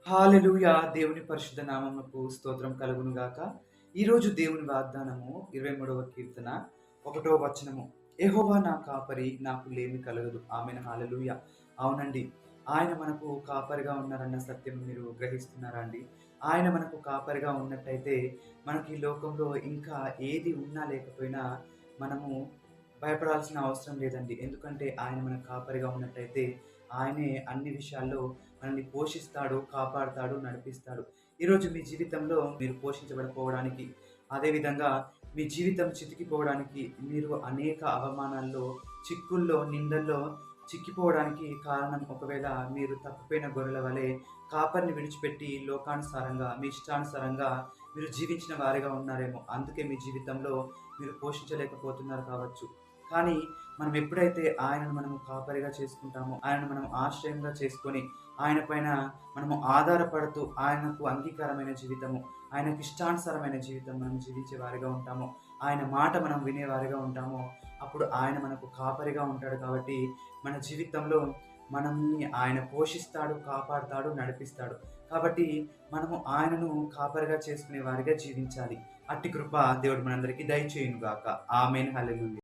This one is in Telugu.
హల్లెలూయా! దేవుని పరిశుద్ధ నామమునకు స్తోత్రం కలుగును గాక. ఈరోజు దేవుని వాగ్దానము 23వ కీర్తన 1వ వచనము. యెహోవా నా కాపరి నాకు లేమి కలగదు. ఆమేన్. హల్లెలూయా! అవునండి. ఆయన మనకు కాపరిగా ఉన్నారన్న సత్యం మీరు గ్రహిస్తున్నారా అండి? ఆయన మనకు కాపరిగా ఉన్నట్టయితే మనకి ఈ లోకంలో ఇంకా ఏది ఉన్నా లేకపోయినా మనము భయపడాల్సిన అవసరం లేదండి. ఎందుకంటే ఆయన మనకు కాపరిగా ఉన్నట్టయితే ఆయనే అన్ని విషయాల్లో మనల్ని పోషిస్తాడు, కాపాడుతాడు, నడిపిస్తాడు. ఈరోజు మీ జీవితంలో మీరు పోషించబడకపోవడానికి, అదేవిధంగా మీ జీవితం చితికిపోవడానికి, మీరు అనేక అవమానాల్లో, చిక్కుల్లో, నిందల్లో చిక్కిపోవడానికి కారణం ఒకవేళ మీరు తప్పిపోయిన గొర్రెల వలె కాపరిని విడిచిపెట్టి లోకానుసారంగా, మీ ఇష్టానుసారంగా మీరు జీవించిన వారిగా ఉన్నారేమో. అందుకే మీ జీవితంలో మీరు పోషించలేకపోతున్నారు కావచ్చు. కానీ మనం ఎప్పుడైతే ఆయనను మనము కాపరిగా చేసుకుంటామో, ఆయనను మనం ఆశ్రయంగా చేసుకొని, ఆయన పైన మనము ఆధారపడుతూ, ఆయనకు అంగీకారమైన జీవితము, ఆయనకి ఇష్టానుసారమైన జీవితం మనం జీవించే వారిగా ఉంటామో, ఆయన మాట మనం వినేవారిగా ఉంటామో, అప్పుడు ఆయన మనకు కాపరిగా ఉంటాడు కాబట్టి, మన జీవితంలో మనల్ని ఆయన పోషిస్తాడు, కాపాడుతాడు, నడిపిస్తాడు. కాబట్టి మనము ఆయనను కాపరిగా చేసుకునే వారిగా జీవించాలి. అట్టి కృప దేవుడు మనందరికీ దయచేయును గాక. ఆమేన్. హల్లెలూయా!